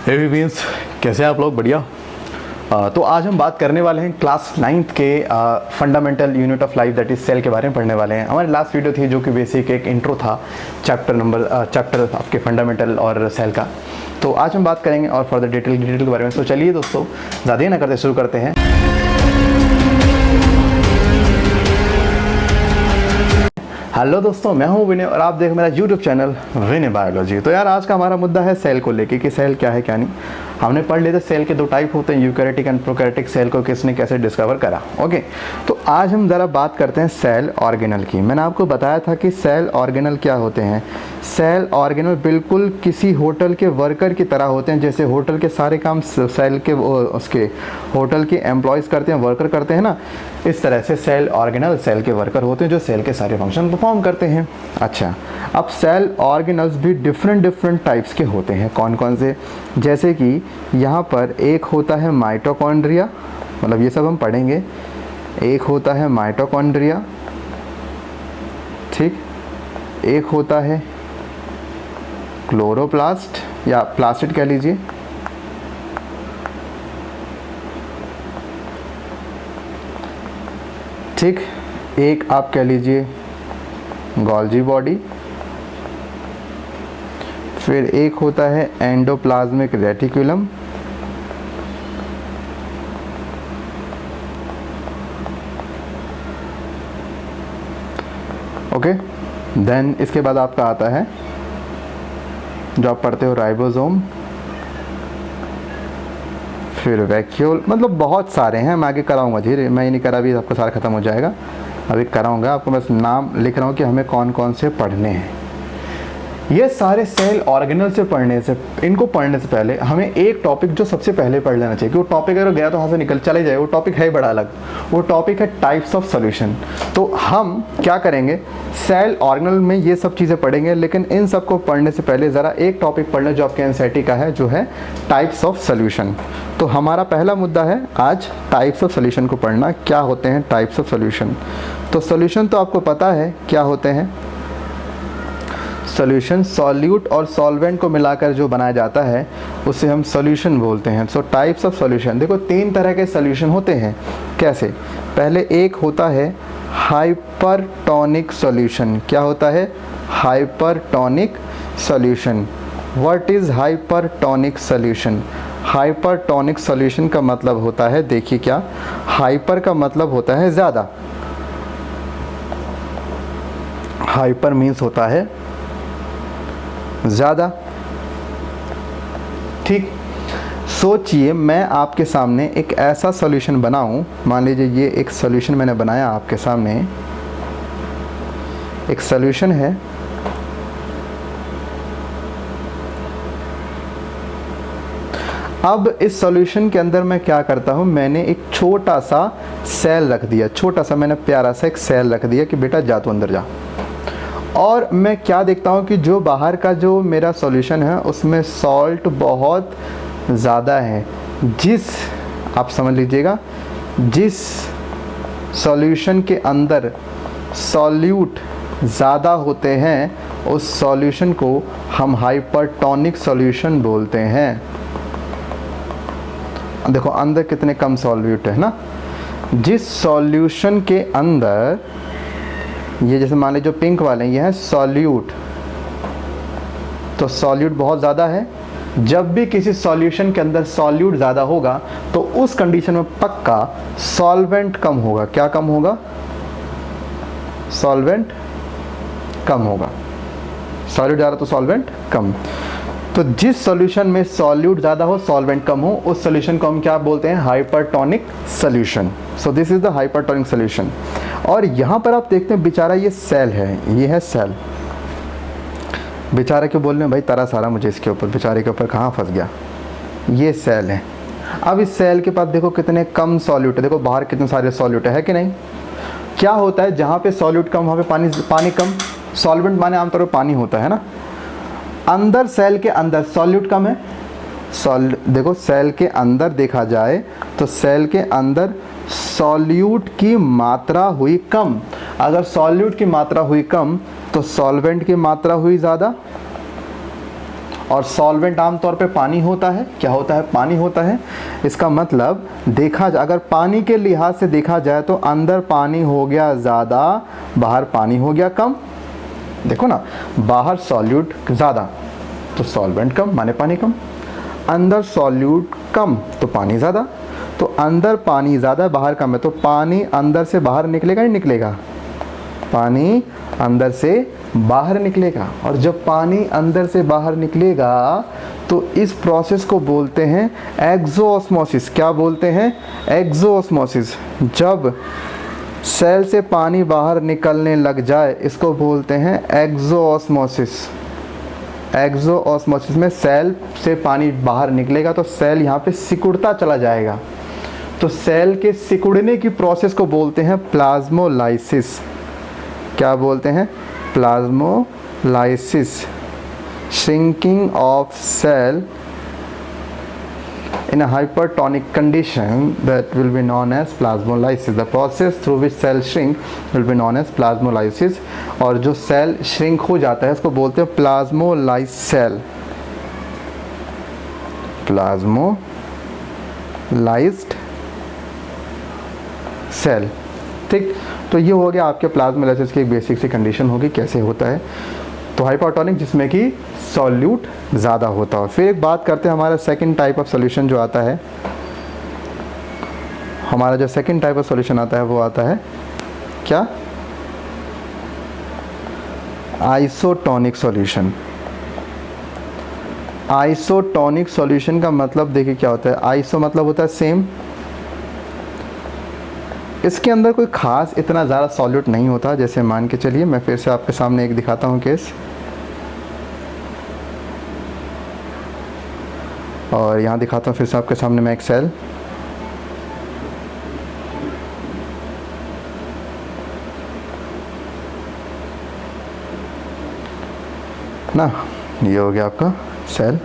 Means कैसे हैं आप लोग? बढ़िया। तो आज हम बात करने वाले हैं क्लास 9th के fundamental unit of life that is cell के बारे में पढ़ने वाले हैं। हमारी लास्ट वीडियो थी जो कि बेसिक एक इंट्रो था चैप्टर आपके फंडामेंटल और सेल का। तो आज हम बात करेंगे और फर्दर डिटेल के बारे में। तो चलिए दोस्तों, ज़्यादा ही ना करते शुरू करते हैं। हेलो दोस्तों, मैं हूं विनय और आप देख मेरा यूट्यूब चैनल विनय बायोलॉजी। तो यार आज का हमारा मुद्दा है सेल को लेके कि सेल क्या है क्या नहीं। हमने पढ़ लिया था सेल के दो टाइप होते हैं, यूकैरियोटिक एंड प्रोकैरियोटिक। सेल को किसने कैसे डिस्कवर करा। ओके, तो आज हम ज़रा बात करते हैं सेल ऑर्गेनल की। मैंने आपको बताया था कि सेल ऑर्गेनल क्या होते हैं। सेल ऑर्गेनल बिल्कुल किसी होटल के वर्कर की तरह होते हैं। जैसे होटल के सारे काम सेल के उसके होटल के एम्प्लॉयज़ करते हैं, वर्कर करते हैं ना, इस तरह से सेल ऑर्गेनल सेल के वर्कर होते हैं जो सेल के सारे फंक्शन परफॉर्म करते हैं। अच्छा, अब सेल ऑर्गेनल्स भी डिफरेंट टाइप्स के होते हैं। कौन कौन से? जैसे कि यहाँ पर एक होता है माइटोकॉन्ड्रिया, मतलब ये सब हम पढ़ेंगे। एक होता है माइटोकॉन्ड्रिया, ठीक। एक होता है क्लोरोप्लास्ट या प्लास्टिड कह लीजिए। ठीक, एक आप कह लीजिए गोल्जी बॉडी। फिर एक होता है एंडोप्लाज्मिक रेटिकुलम। ओके, देन इसके बाद आपका आता है जो आप पढ़ते हो राइबोसोम, फिर वैक्यूल। मतलब बहुत सारे हैं, मैं आगे कराऊंगा धीरे। मैं ये नहीं करा, अभी आपका सारा खत्म हो जाएगा, अभी कराऊंगा। आपको बस नाम लिख रहा हूँ कि हमें कौन कौन से पढ़ने हैं। ये सारे सेल ऑर्गेनल से इनको पढ़ने से पहले हमें एक टॉपिक जो सबसे पहले पढ़ लेना चाहिए, कि वो टॉपिक अगर गया तो हाथ से निकल चले जाए, वो टॉपिक है बड़ा अलग। वो टॉपिक है टाइप्स ऑफ सॉल्यूशन। तो हम क्या करेंगे, सेल ऑर्गेनल में ये सब चीज़ें पढ़ेंगे, लेकिन इन सब को पढ़ने से पहले ज़रा एक टॉपिक पढ़ लें जो आपके एनसीईआरटी का है, जो है टाइप्स ऑफ सॉल्यूशन। तो हमारा पहला मुद्दा है आज टाइप्स ऑफ सॉल्यूशन को पढ़ना। क्या होते हैं टाइप्स ऑफ सॉल्यूशन? तो सॉल्यूशन तो आपको पता है क्या होते हैं। सॉल्यूशन सॉल्यूट और सॉल्वेंट को मिलाकर जो बनाया जाता है उसे हम सॉल्यूशन बोलते हैं। सो टाइप्स ऑफ सॉल्यूशन, देखो तीन तरह के सॉल्यूशन होते हैं। कैसे? पहले एक होता है हाइपरटोनिक सॉल्यूशन। क्या होता है? Hypertonic solution. What is hypertonic solution? Hypertonic solution का मतलब होता है, देखिए क्या, हाइपर का मतलब होता है ज़्यादा। हाइपर मीन्स होता है ज़्यादा, ठीक। सोचिए मैं आपके सामने एक ऐसा सॉल्यूशन बनाऊं, मान लीजिए ये एक सॉल्यूशन मैंने बनाया आपके सामने, एक सॉल्यूशन है। अब इस सॉल्यूशन के अंदर मैं क्या करता हूं, मैंने एक छोटा सा सेल रख दिया, छोटा सा मैंने प्यारा सा एक सेल रख दिया कि बेटा जा तू अंदर जा। और मैं क्या देखता हूँ कि जो बाहर का जो मेरा सॉल्यूशन है उसमें सॉल्ट बहुत ज़्यादा है। आप समझ लीजिएगा, जिस सॉल्यूशन के अंदर सॉल्यूट ज़्यादा होते हैं उस सॉल्यूशन को हम हाइपरटोनिक सॉल्यूशन बोलते हैं। देखो अंदर कितने कम सॉल्यूट है ना। जिस सॉल्यूशन के अंदर, ये जैसे मान लीजिए जो पिंक वाले ये है सॉल्यूट, तो सॉल्यूट बहुत ज़्यादा है। जब भी किसी सॉल्यूशन के अंदर सॉल्यूट ज़्यादा होगा तो उस कंडीशन में पक्का सॉल्वेंट कम होगा। क्या कम होगा? सॉल्वेंट कम होगा। सॉल्यूट ज़्यादा तो सॉल्वेंट कम। तो जिस सॉल्यूशन में सॉल्यूट ज़्यादा हो, सॉल्वेंट कम हो, उस सॉल्यूशन को हम क्या बोलते हैं? Hypertonic solution. So this is the hypertonic solution. और यहाँ पर आप देखते हैं बेचारा ये सेल है, ये है सेल। बेचारा क्यों बोल रहे हैं भाई, तरस आ रहा मुझे इसके ऊपर, बेचारे के ऊपर कहाँ फंस गया। ये सेल है। अब इस सेल के पास देखो कितने कम सॉल्यूट है, देखो बाहर कितने सारे सॉल्यूट है कि नहीं। क्या होता है, जहाँ पे सॉल्यूट कम वहाँ पे पानी कम। सॉल्वेंट माने आमतौर पर पानी होता है ना। अंदर सेल के अंदर सॉल्यूट कम है। देखो सेल के अंदर देखा जाए तो सेल के अंदर सॉल्यूट की मात्रा हुई कम। अगर सॉल्यूट की मात्रा हुई कम तो सॉल्वेंट की मात्रा हुई ज़्यादा। और सॉल्वेंट आमतौर पे पानी होता है। क्या होता है? पानी होता है। इसका मतलब देखा जाए, अगर पानी के लिहाज से देखा जाए तो अंदर पानी हो गया ज़्यादा, बाहर पानी हो गया कम। देखो ना, बाहर सॉल्यूट ज़्यादा तो सॉल्वेंट कम, माने पानी कम। अंदर सॉल्यूट कम तो पानी ज़्यादा। तो अंदर पानी ज़्यादा, बाहर कम है, तो पानी अंदर से बाहर निकलेगा नहीं निकलेगा? पानी अंदर से बाहर निकलेगा। और जब पानी अंदर से बाहर निकलेगा तो इस प्रोसेस को बोलते हैं एक्सोऑस्मोसिस। क्या बोलते हैं? एक्सोऑस्मोसिस। जब सेल से पानी बाहर निकलने लग जाए इसको बोलते हैं एक्सोऑस्मोसिस। एक्सोऑस्मोसिस में सेल से पानी बाहर निकलेगा तो सेल यहाँ पे सिकुड़ता चला जाएगा। तो सेल के सिकुड़ने की प्रोसेस को बोलते हैं प्लाज्मोलाइसिस। क्या बोलते हैं? Plasmolysis. Shrinking of cell in a hypertonic condition that will be known as plasmolysis. The process through which cell shrink will be known as plasmolysis. और जो सेल श्रिंक हो जाता है इसको बोलते हैं प्लाज्मोलाइज सेल। Plasmolysed cell. ठीक, तो ये हो गया आपके प्लाज्मोलाइसिस की एक बेसिक सी कंडीशन होगी कैसे होता है। तो हाइपरटोनिक जिसमें कि सॉल्यूट ज़्यादा होता हो। फिर एक बात करते हैं हमारा सेकंड टाइप ऑफ सॉल्यूशन जो आता है। हमारा जो सेकंड टाइप ऑफ सॉल्यूशन आता है वो आता है क्या? Isotonic solution. आइसोटोनिक सॉल्यूशन का मतलब देखिए क्या होता है। आइसो मतलब होता है सेम। इसके अंदर कोई ख़ास इतना ज़्यादा सॉल्यूट नहीं होता। जैसे मान के चलिए मैं फिर से आपके सामने एक दिखाता हूँ केस, और यहाँ दिखाता हूँ फिर से आपके सामने मैं एक सेल। ना, ये हो गया आपका सेल,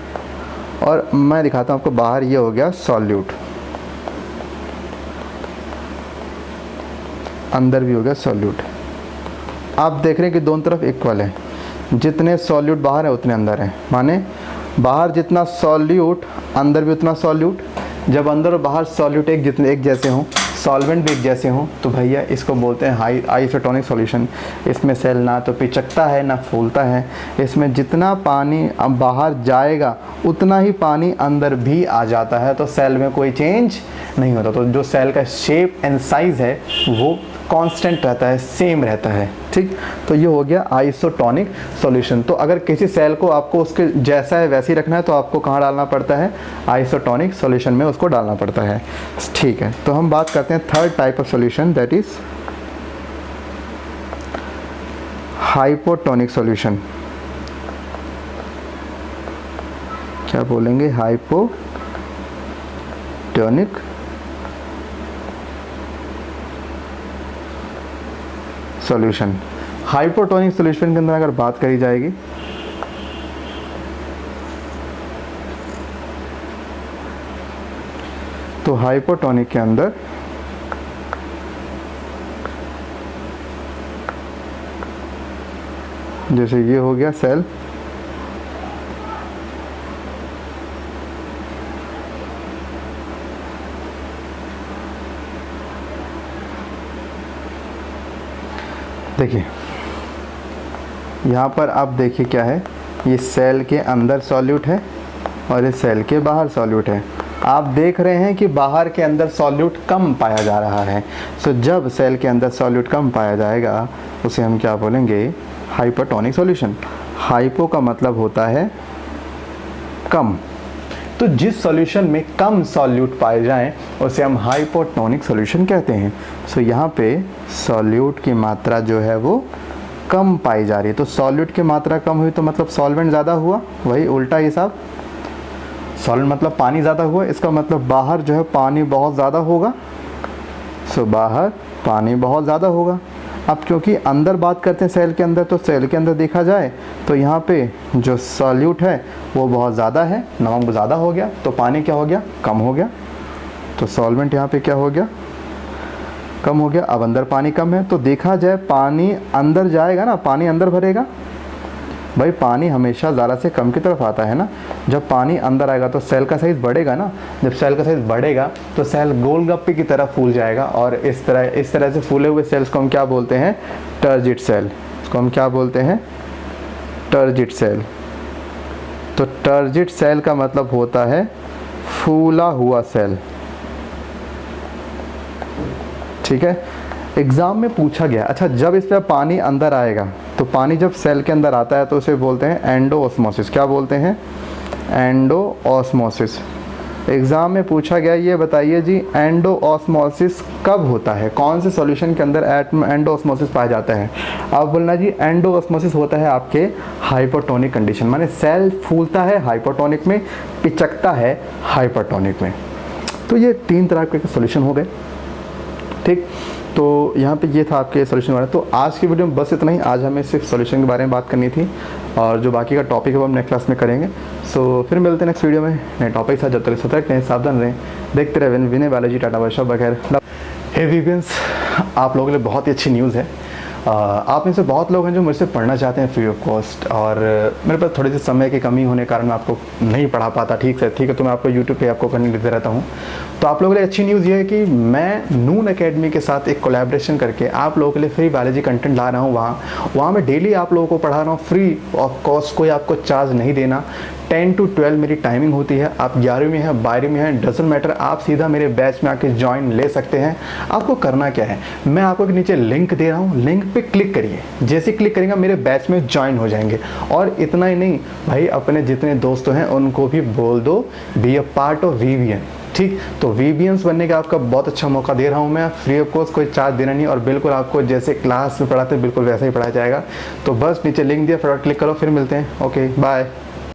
और मैं दिखाता हूँ आपको बाहर ये हो गया सॉल्यूट, अंदर भी हो गया सॉल्यूट। आप देख रहे हैं कि दोनों तरफ इक्वल है। जितने सॉल्यूट बाहर है उतने अंदर है, माने बाहर जितना सॉल्यूट अंदर भी उतना सॉल्यूट। जब अंदर और बाहर सॉल्यूट एक जैसे हों, सॉल्वेंट भी एक जैसे हों, तो भैया इसको बोलते हैं आइसोटोनिक सॉल्यूशन। इसमें सेल ना तो पिचकता है ना फूलता है। इसमें जितना पानी अब बाहर जाएगा उतना ही पानी अंदर भी आ जाता है, तो सेल में कोई चेंज नहीं होता। तो जो सेल का शेप एंड साइज़ है वो कांस्टेंट रहता है, सेम रहता है। ठीक, तो ये हो गया आइसोटोनिक सॉल्यूशन। तो अगर किसी सेल को आपको उसके जैसा है वैसे ही रखना है तो आपको कहाँ डालना पड़ता है? आइसोटोनिक सॉल्यूशन में उसको डालना पड़ता है। ठीक है, तो हम बात करते हैं third type of solution, that is hypotonic solution. क्या बोलेंगे? Hypotonic solution. हाइपोटोनिक सॉल्यूशन के अंदर अगर बात करी जाएगी तो हाइपोटोनिक के अंदर जैसे ये हो गया सेल, देखिए यहाँ पर आप देखिए क्या है, ये सेल के अंदर सॉल्यूट है और इस सेल के बाहर सॉल्यूट है। आप देख रहे हैं कि बाहर के अंदर सॉल्यूट कम पाया जा रहा है। सो जब सेल के अंदर सॉल्यूट कम पाया जाएगा उसे हम क्या बोलेंगे? Hypotonic solution. हाइपो का मतलब होता है कम, तो जिस सॉल्यूशन में कम सॉल्यूट पाए जाएं उसे हम हाइपोटोनिक सॉल्यूशन कहते हैं। सो यहाँ पे सॉल्यूट की मात्रा जो है वो कम पाई जा रही है। तो सॉल्यूट की मात्रा कम हुई तो मतलब सॉल्वेंट ज़्यादा हुआ, वही उल्टा हिसाब। सॉल्वेंट मतलब पानी ज़्यादा हुआ, इसका मतलब बाहर जो है पानी बहुत ज़्यादा होगा। सो बाहर पानी बहुत ज़्यादा होगा। अब क्योंकि अंदर बात करते हैं सेल के अंदर, तो सेल के अंदर देखा जाए तो यहाँ पे जो सॉल्यूट है वो बहुत ज़्यादा है, नमक ज़्यादा हो गया, तो पानी क्या हो गया? कम हो गया। तो सॉल्वेंट यहाँ पे क्या हो गया? कम हो गया। अब अंदर पानी कम है तो देखा जाए पानी अंदर जाएगा ना, पानी अंदर भरेगा, भाई पानी हमेशा ज़्यादा से कम की तरफ आता है ना। जब पानी अंदर आएगा तो सेल का साइज़ बढ़ेगा ना, जब सेल का साइज़ बढ़ेगा तो सेल गोलगप्पे की तरह फूल जाएगा, और इस तरह से फूले हुए सेल्स को हम क्या बोलते हैं, टर्जिट सेल। इसको हम क्या बोलते हैं, टर्जिट सेल। तो टर्जिट सेल का मतलब होता है फूला हुआ सेल, ठीक है। एग्ज़ाम में पूछा गया, अच्छा जब इस पर पानी अंदर आएगा, तो पानी जब सेल के अंदर आता है तो उसे बोलते हैं एंडोऑस्मोसिस। क्या बोलते हैं, एंडोऑस्मोसिस। एग्ज़ाम में पूछा गया, ये बताइए जी एंडोऑस्मोसिस कब होता है, कौन से सॉल्यूशन के अंदर एंडोऑस्मोसिस पाया जाता है। अब बोलना जी एंडोऑस्मोसिस होता है आपके हाइपोटोनिक कंडीशन, माने सेल फूलता है हाइपोटोनिक में, पिचकता है हाइपरटोनिक में। तो ये 3 तरह के सॉल्यूशन हो गए, ठीक। तो यहाँ पे ये था आपके सॉल्यूशन बारे में। तो आज की वीडियो में बस इतना ही। आज हमें सिर्फ सॉल्यूशन के बारे में बात करनी थी, और जो बाकी का टॉपिक है वो हम नेक्स्ट क्लास में करेंगे। सो फिर मिलते हैं नेक्स्ट वीडियो में नए टॉपिक के साथ। जब तक सतर्क रहें, सावधान रहें, देखते रहे विनय बायोलॉजी, टाटा बाय बाय, बगैर। हे वीवियंस, आप लोगों के लिए बहुत ही अच्छी न्यूज़ है। आप में से बहुत लोग हैं जो मुझसे पढ़ना चाहते हैं फ्री ऑफ कॉस्ट, और मेरे पास थोड़ी सी समय की कमी होने के कारण मैं आपको नहीं पढ़ा पाता ठीक है, तो मैं आपको यूट्यूब पे आपको करने देते रहता हूँ। तो आप लोगों के लिए अच्छी न्यूज़ ये है कि मैं नून एकेडमी के साथ एक कोलैबोरेशन करके आप लोगों के लिए फ्री बायोलॉजी कंटेंट ला रहा हूँ। वहाँ मैं डेली आप लोगों को पढ़ा रहा हूँ फ्री ऑफ कॉस्ट, कोई आपको चार्ज नहीं देना। 10 to 12 मेरी टाइमिंग होती है। आप 11वीं में हैं, 12वीं में हैं, डजंट मैटर, आप सीधा मेरे बैच में आके ज्वाइन ले सकते हैं। आपको करना क्या है, मैं आपको नीचे लिंक दे रहा हूँ, लिंक पे क्लिक करिए। जैसे क्लिक करेंगे मेरे बैच में ज्वाइन हो जाएंगे। और इतना ही नहीं भाई, अपने जितने दोस्त हैं उनको भी बोल दो be a part of VVN, ठीक। तो वीवीएंस बनने का आपका बहुत अच्छा मौका दे रहा हूँ मैं, फ्री ऑफ कॉस्ट, कोई चार्ज देना नहीं, और बिल्कुल आपको जैसे क्लास में पढ़ाते बिल्कुल वैसा ही पढ़ाया जाएगा। तो बस नीचे लिंक दिया, फटाफट क्लिक करो, फिर मिलते हैं। Okay bye.